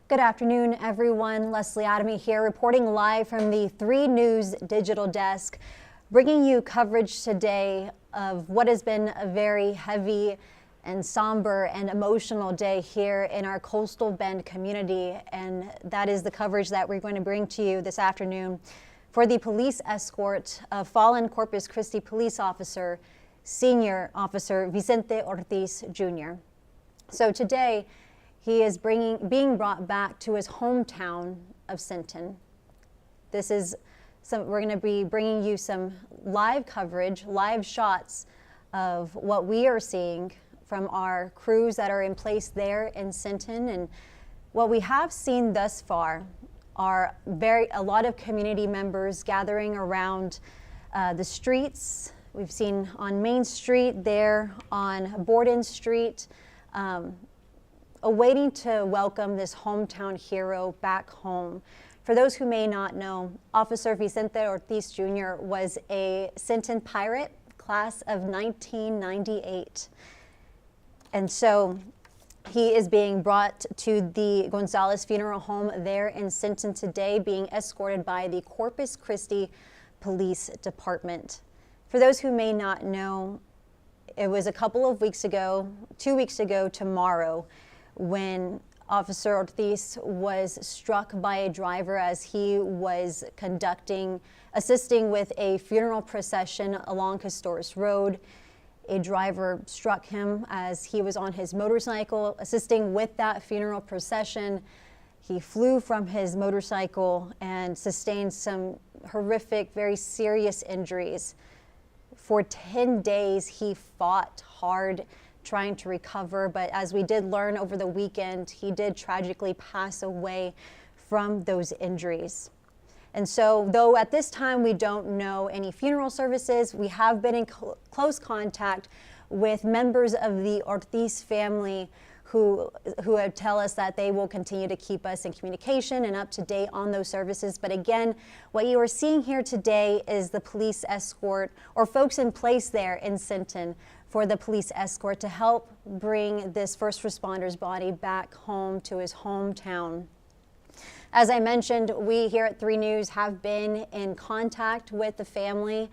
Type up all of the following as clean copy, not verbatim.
Good afternoon, everyone. Leslie Adamy here, reporting live from the 3 News digital desk, bringing you coverage today of what has been a very heavy and somber and emotional day here in our Coastal Bend community. And that is the coverage that we're going to bring to you this afternoon for the police escort of fallen Corpus Christi police officer, Senior Officer Vicente Ortiz Jr. So today, he is being brought back to his hometown of Sinton. We're going to be bringing you some live coverage, live shots of what we are seeing from our crews that are in place there in Sinton. And what we have seen thus far are a lot of community members gathering around the streets. We've seen on Main Street, there on Borden Street, awaiting to welcome this hometown hero back home. For those who may not know, Officer Vicente Ortiz Jr. was a Sinton pirate, class of 1998. And so he is being brought to the Gonzalez Funeral Home there in Sinton today, being escorted by the Corpus Christi Police Department. For those who may not know, it was a couple of weeks ago, 2 weeks ago tomorrow, when Officer Ortiz was struck by a driver as he was assisting with a funeral procession along Castores Road. A driver struck him as he was on his motorcycle assisting with that funeral procession. He flew from his motorcycle and sustained some horrific, very serious injuries. For 10 days, he fought hard trying to recover, but as we did learn over the weekend, he did tragically pass away from those injuries. And so, though at this time we don't know any funeral services, we have been in close contact with members of the Ortiz family who tell us that they will continue to keep us in communication and up to date on those services. But again, what you are seeing here today is the police escort, or folks in place there in Sinton for the police escort to help bring this first responder's body back home to his hometown. As I mentioned, we here at 3 News have been in contact with the family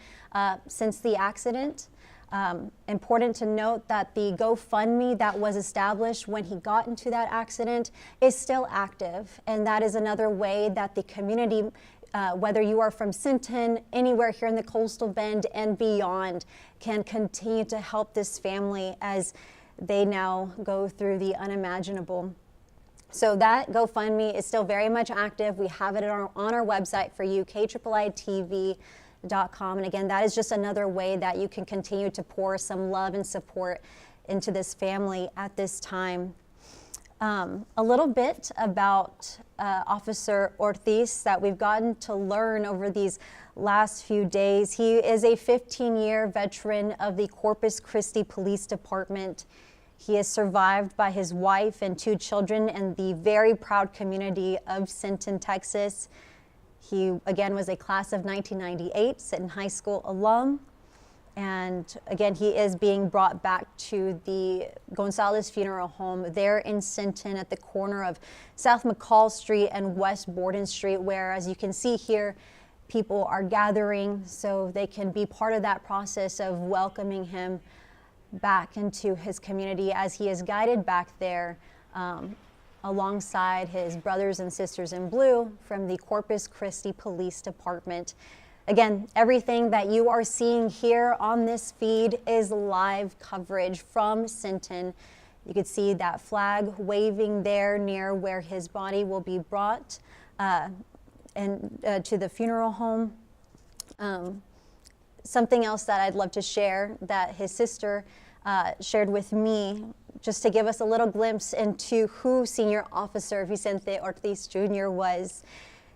since the accident. Important to note that the GoFundMe that was established when he got into that accident is still active. And that is another way that the community, whether you are from Sinton, anywhere here in the Coastal Bend and beyond, can continue to help this family as they now go through the unimaginable. So that GoFundMe is still very much active. We have it on our website for you, KIIITV.com. And again, that is just another way that you can continue to pour some love and support into this family at this time. A little bit about Officer Ortiz that we've gotten to learn over these last few days. He is a 15-year veteran of the Corpus Christi Police Department. He is survived by his wife and 2 children in the very proud community of Sinton, Texas. He, again, was a class of 1998 Sinton High School alum. And again, he is being brought back to the Gonzalez Funeral Home there in Sinton at the corner of South McCall Street and West Borden Street, where, as you can see here, people are gathering so they can be part of that process of welcoming him back into his community as he is guided back there alongside his brothers and sisters in blue from the Corpus Christi Police Department. Again, everything that you are seeing here on this feed is live coverage from Sinton. You can see that flag waving there near where his body will be brought to the funeral home. Something else that I'd love to share that his sister shared with me, just to give us a little glimpse into who Senior Officer Vicente Ortiz Jr. was.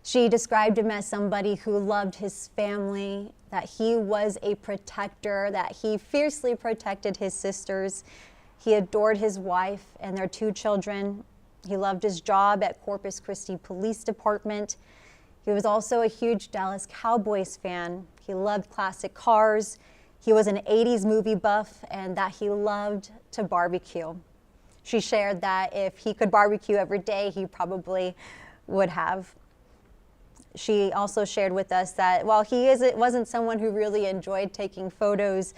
She described him as somebody who loved his family, that he was a protector, that he fiercely protected his sisters. He adored his wife and their 2 children. He loved his job at Corpus Christi Police Department. He was also a huge Dallas Cowboys fan. He loved classic cars. He was an 80s movie buff, and that he loved to barbecue. She shared that if he could barbecue every day, he probably would have. She also shared with us that while wasn't someone who really enjoyed taking photos,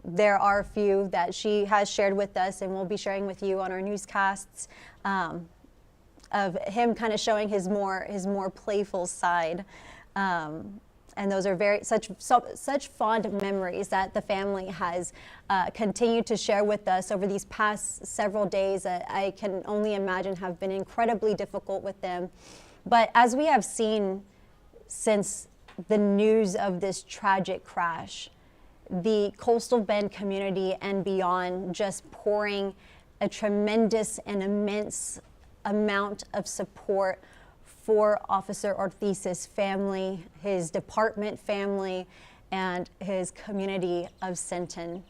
there are a few that she has shared with us and we'll be sharing with you on our newscasts, of him kind of showing his more playful side. And those are such fond memories that the family has continued to share with us over these past several days that I can only imagine have been incredibly difficult with them. But as we have seen since the news of this tragic crash, the Coastal Bend community and beyond just pouring a tremendous and immense amount of support for Officer Ortiz's family, his department family, and his community of Sinton.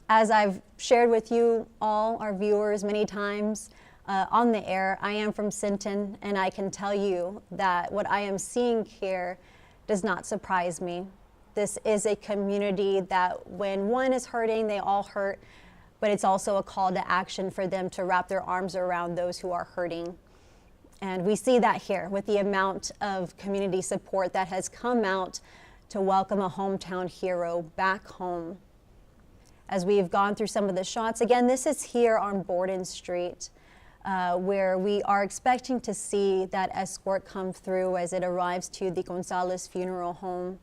As I've shared with you all, our viewers, many times on the air, I am from Sinton, and I can tell you that what I am seeing here does not surprise me. This is a community that when one is hurting, they all hurt, but it's also a call to action for them to wrap their arms around those who are hurting. And we see that here with the amount of community support that has come out to welcome a hometown hero back home. As we've gone through some of the shots, again, this is here on Borden Street, where we are expecting to see that escort come through as it arrives to the Gonzalez Funeral Home.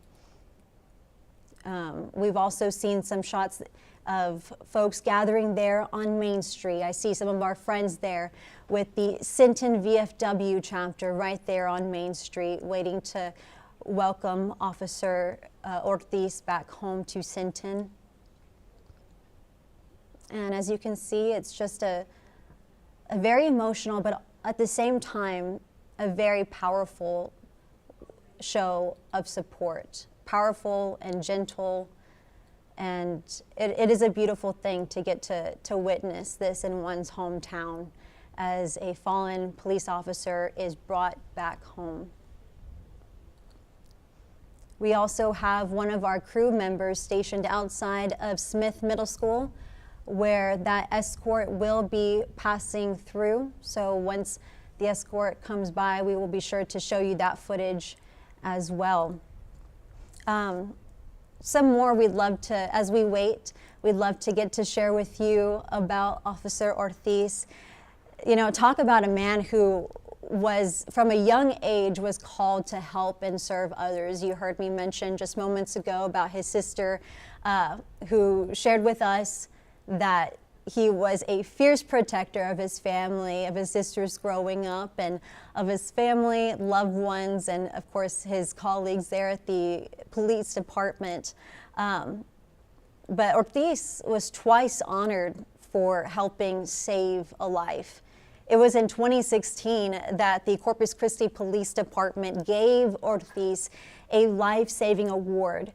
We've also seen some shots of folks gathering there on Main Street. I see some of our friends there with the Sinton VFW chapter right there on Main Street, waiting to welcome Officer Ortiz back home to Sinton. And as you can see, it's just a very emotional, but at the same time, a very powerful show of support. Powerful and gentle, and it is a beautiful thing to get to witness this in one's hometown as a fallen police officer is brought back home. We also have one of our crew members stationed outside of Smith Middle School, where that escort will be passing through. So once the escort comes by, we will be sure to show you that footage as well. Some more we'd love to, as we wait, we'd love to get to share with you about Officer Ortiz. You know, talk about a man who was, from a young age, was called to help and serve others. You heard me mention just moments ago about his sister, who shared with us that he was a fierce protector of his family, of his sisters growing up, and of his family, loved ones, and of course his colleagues there at the police department. But Ortiz was twice honored for helping save a life. It was in 2016 that the Corpus Christi Police Department gave Ortiz a life-saving award.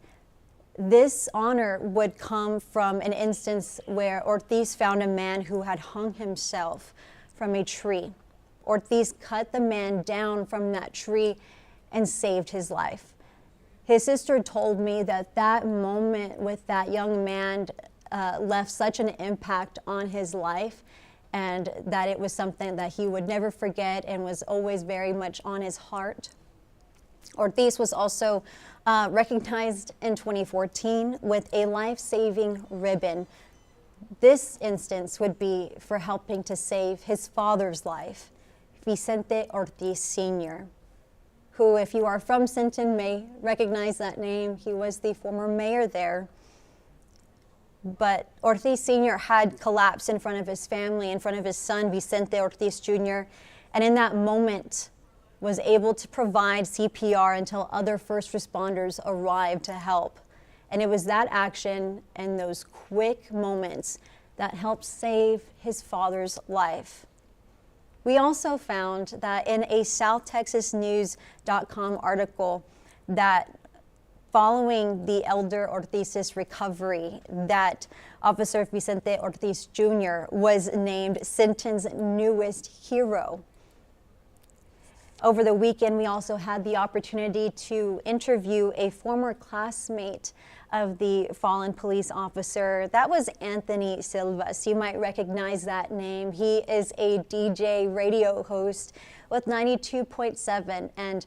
This honor would come from an instance where Ortiz found a man who had hung himself from a tree. Ortiz cut the man down from that tree and saved his life. His sister told me that that moment with that young man left such an impact on his life, and that it was something that he would never forget and was always very much on his heart. Ortiz was also recognized in 2014 with a life-saving ribbon. This instance would be for helping to save his father's life, Vicente Ortiz Sr., who, if you are from Sinton, may recognize that name. He was the former mayor there. But Ortiz Sr. had collapsed in front of his family, in front of his son, Vicente Ortiz Jr., and in that moment was able to provide CPR until other first responders arrived to help. And it was that action and those quick moments that helped save his father's life. We also found that in a SouthTexasNews.com article that following the elder Ortiz's recovery, that Officer Vicente Ortiz Jr. was named Sinton's newest hero. Over the weekend, we also had the opportunity to interview a former classmate of the fallen police officer. That was Anthony Silvas. You might recognize that name. He is a DJ radio host with 92.7. And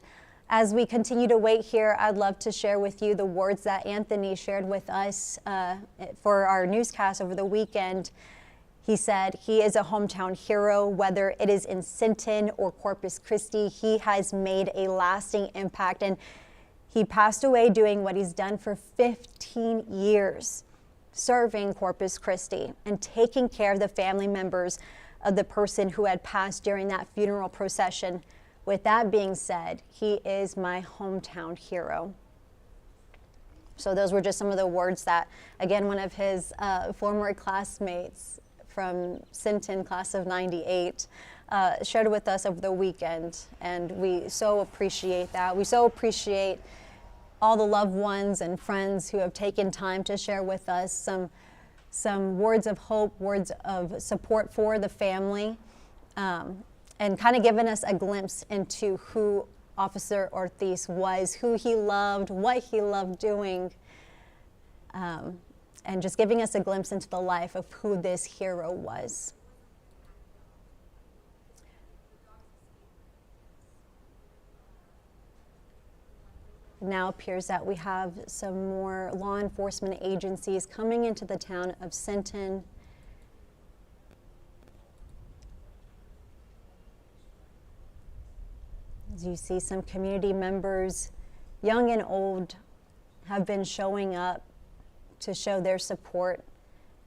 as we continue to wait here, I'd love to share with you the words that Anthony shared with us for our newscast over the weekend. He said he is a hometown hero, whether it is in Sinton or Corpus Christi. He has made a lasting impact, and he passed away doing what he's done for 15 years, serving Corpus Christi and taking care of the family members of the person who had passed during that funeral procession. With that being said, he is my hometown hero. So those were just some of the words that, again, one of his former classmates from Sinton, class of 98, shared with us over the weekend. And we so appreciate that. We so appreciate all the loved ones and friends who have taken time to share with us some words of hope, words of support for the family, and kind of given us a glimpse into who Officer Ortiz was, who he loved, what he loved doing, and just giving us a glimpse into the life of who this hero was. Now appears that we have some more law enforcement agencies coming into the town of Sinton. As you see, some community members, young and old, have been showing up to show their support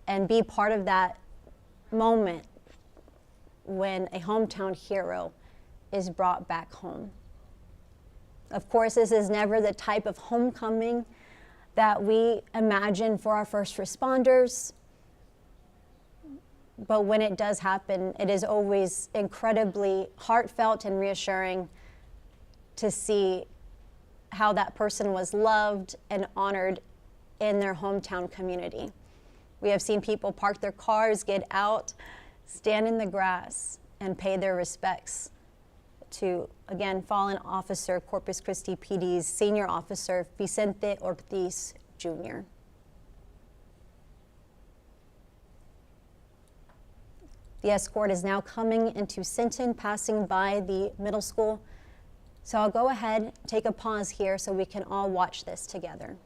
and be part of that moment when a hometown hero is brought back home. Of course, this is never the type of homecoming that we imagine for our first responders, but when it does happen, it is always incredibly heartfelt and reassuring to see how that person was loved and honored in their hometown community. We have seen people park their cars, get out, stand in the grass, and pay their respects to, again, fallen officer, Corpus Christi PD's senior officer, Vicente Ortiz, Jr. The escort is now coming into Sinton, passing by the middle school. So I'll go ahead, take a pause here so we can all watch this together.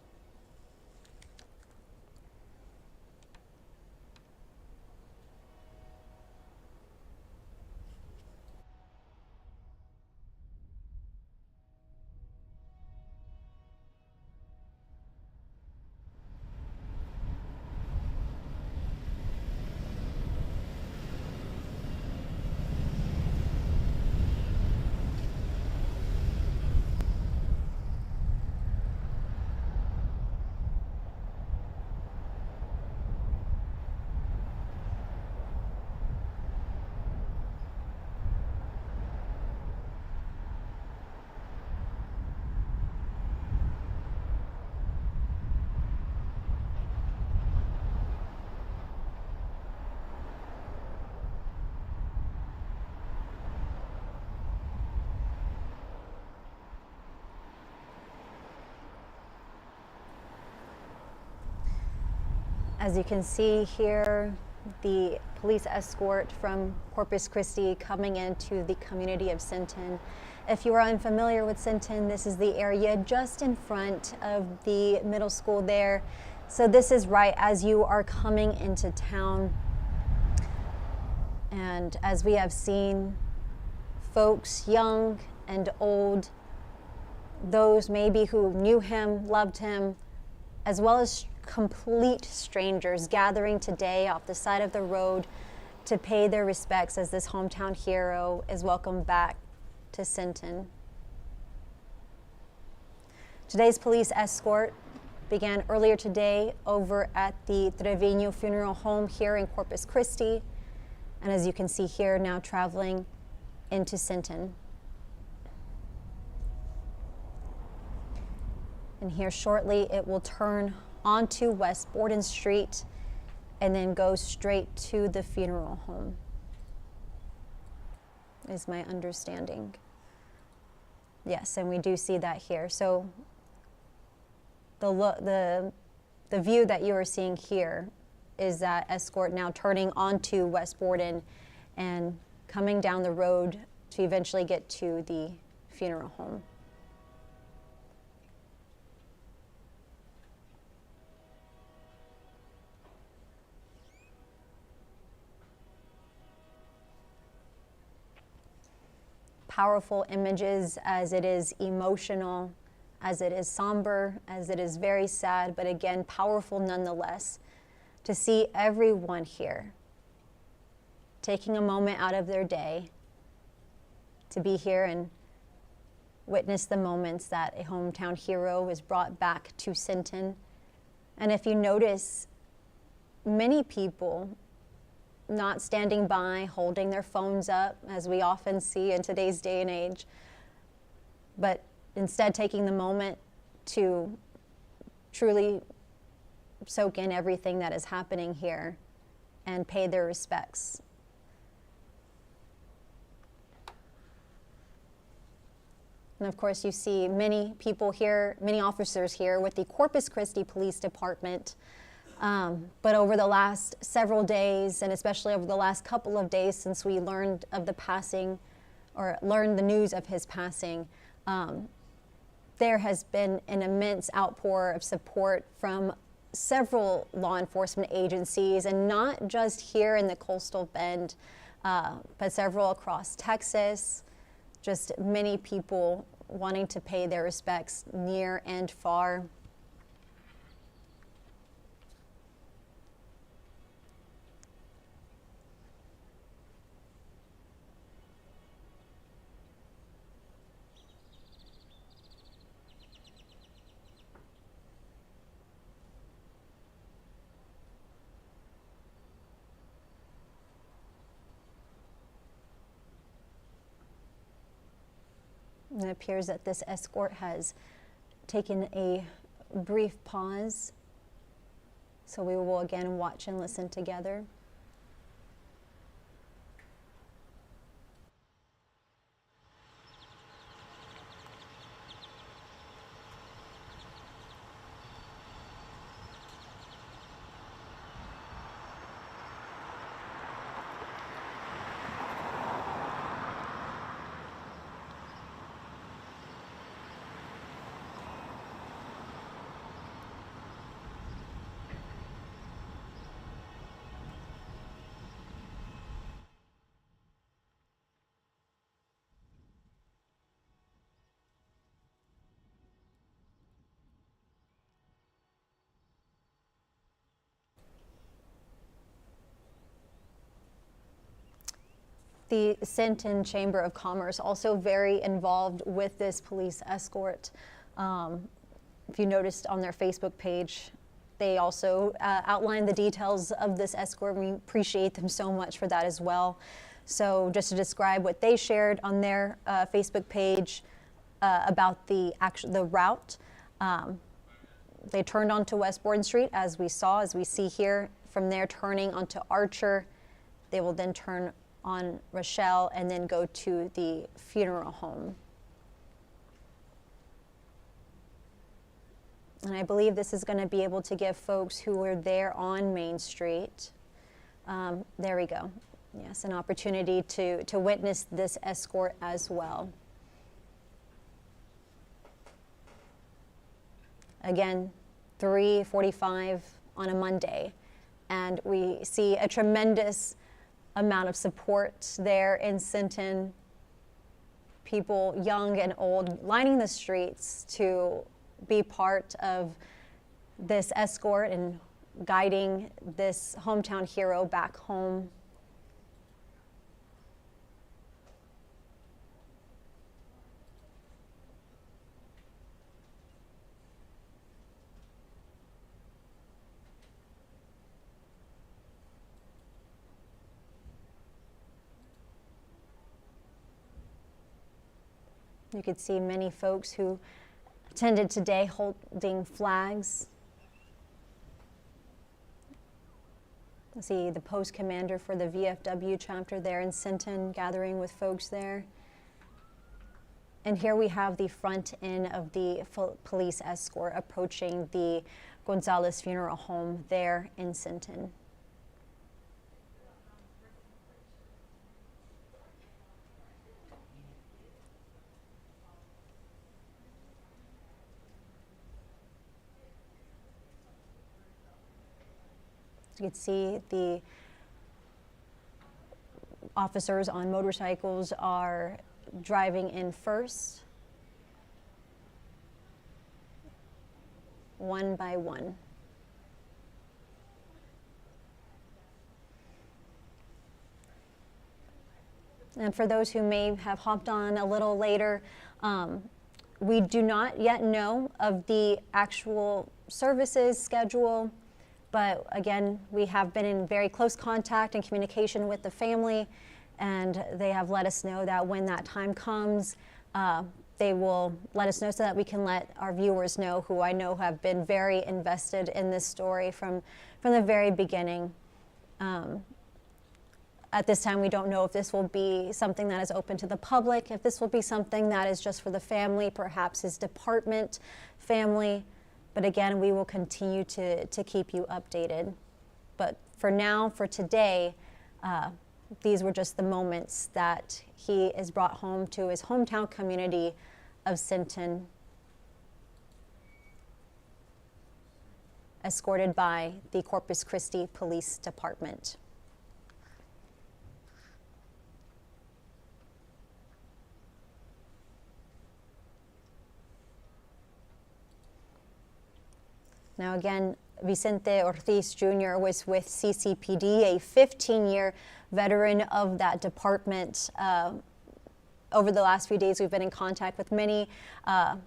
As you can see here, the police escort from Corpus Christi coming into the community of Sinton. If you are unfamiliar with Sinton, this is the area just in front of the middle school there. So this is right as you are coming into town. And as we have seen, folks young and old, those maybe who knew him, loved him, as well as complete strangers gathering today off the side of the road to pay their respects as this hometown hero is welcomed back to Sinton. Today's police escort began earlier today over at the Trevino Funeral Home here in Corpus Christi, and as you can see here, now traveling into Sinton. And here shortly it will turn onto West Borden Street and then go straight to the funeral home, is my understanding. Yes, and we do see that here. So the The view that you are seeing here is that Escort now turning onto West Borden and coming down the road to eventually get to the funeral home. Powerful images, as it is emotional, as it is somber, as it is very sad, but again, powerful nonetheless, to see everyone here taking a moment out of their day to be here and witness the moments that a hometown hero is brought back to Sinton. And if you notice, many people not standing by, holding their phones up, as we often see in today's day and age, but instead taking the moment to truly soak in everything that is happening here and pay their respects. And of course, you see many people here, many officers here with the Corpus Christi Police Department. But over the last several days, and especially over the last couple of days since we learned of the passing, or learned the news of his passing, there has been an immense outpour of support from several law enforcement agencies, and not just here in the Coastal Bend, but several across Texas. Just many people wanting to pay their respects near and far. It appears that this escort has taken a brief pause, so we will again watch and listen together. The Sinton Chamber of Commerce also very involved with this police escort. If you noticed on their Facebook page, they also outlined the details of this escort. We appreciate them so much for that as well. So just to describe what they shared on their Facebook page about the route, they turned onto West Borden Street, as we see here. From there, turning onto Archer, they will then turn on Rochelle and then go to the funeral home. And I believe this is going to be able to give folks who were there on Main Street, there we go, yes, an opportunity to witness this escort as well. Again, 3:45 on a Monday, and we see a tremendous amount of support there in Sinton. People young and old lining the streets to be part of this escort and guiding this hometown hero back home. You could see many folks who attended today holding flags. See the post commander for the VFW chapter there in Sinton gathering with folks there. And here we have the front end of the police escort approaching the Gonzalez Funeral Home there in Sinton. You can see the officers on motorcycles are driving in first, one by one. And for those who may have hopped on a little later, we do not yet know of the actual services schedule. But again, we have been in very close contact and communication with the family, and they have let us know that when that time comes, they will let us know so that we can let our viewers know, who I know have been very invested in this story from the very beginning. At this time, we don't know if this will be something that is open to the public, if this will be something that is just for the family, perhaps his department family. But again, we will continue to keep you updated. But for now, for today, these were just the moments that he is brought home to his hometown community of Sinton, escorted by the Corpus Christi Police Department. Now again, Vicente Ortiz Jr. was with CCPD, a 15-year veteran of that department. Over the last few days, we've been in contact with many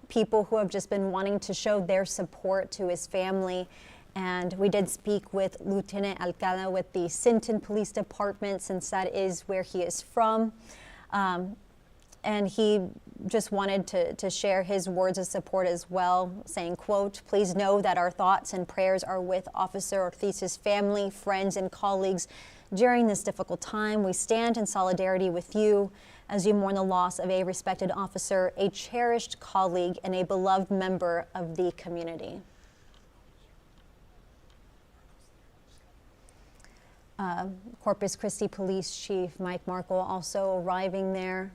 people who have just been wanting to show their support to his family. And we did speak with Lieutenant Alcala with the Sinton Police Department, since that is where he is from. And he just wanted to share his words of support as well, saying, quote, "Please know that our thoughts and prayers are with Officer Ortiz's family, friends, and colleagues during this difficult time. We stand in solidarity with you as you mourn the loss of a respected officer, a cherished colleague, and a beloved member of the community." Corpus Christi Police Chief Mike Markle also arriving there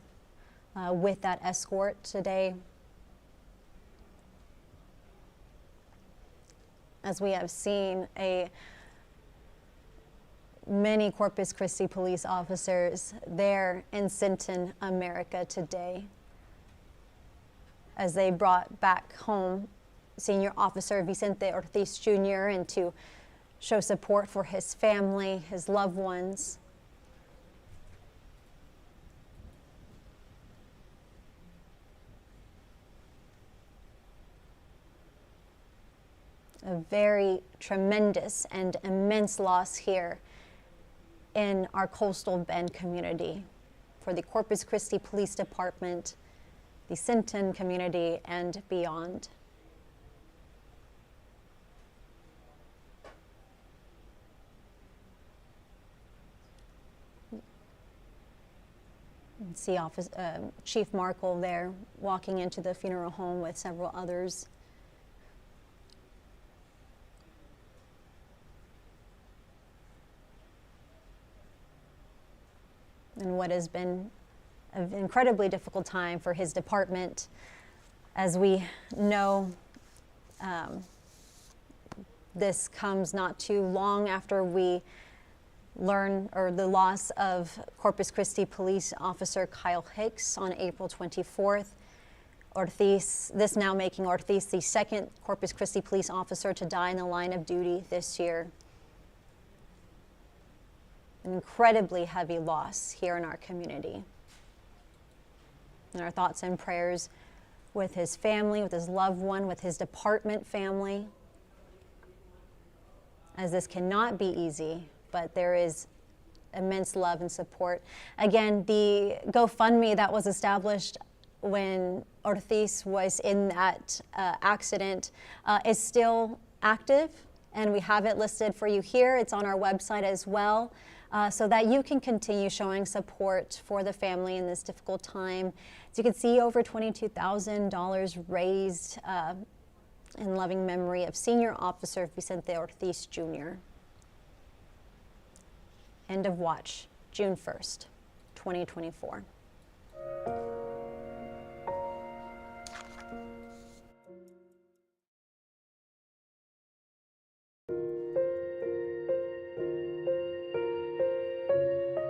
with that escort today. As we have seen, many Corpus Christi police officers there in Sinton, America today, as they brought back home Senior Officer Vicente Ortiz Jr. and to show support for his family, his loved ones. A very tremendous and immense loss here in our coastal Bend community for the Corpus Christi Police Department, the Sinton community, and beyond. You see Chief Markle there walking into the funeral home with several others. And what has been an incredibly difficult time for his department. As we know, this comes not too long after we learn the loss of Corpus Christi Police Officer Kyle Hicks on April 24th. Ortiz, this now making Ortiz the second Corpus Christi police officer to die in the line of duty this year. An incredibly heavy loss here in our community. And our thoughts and prayers with his family, with his loved one, with his department family, as this cannot be easy, but there is immense love and support. Again, the GoFundMe that was established when Ortiz was in that accident is still active, and we have it listed for you here. It's on our website as well. So that you can continue showing support for the family in this difficult time. As you can see, over $22,000 raised in loving memory of Senior Officer Vicente Ortiz Jr. End of watch, June 1st, 2024.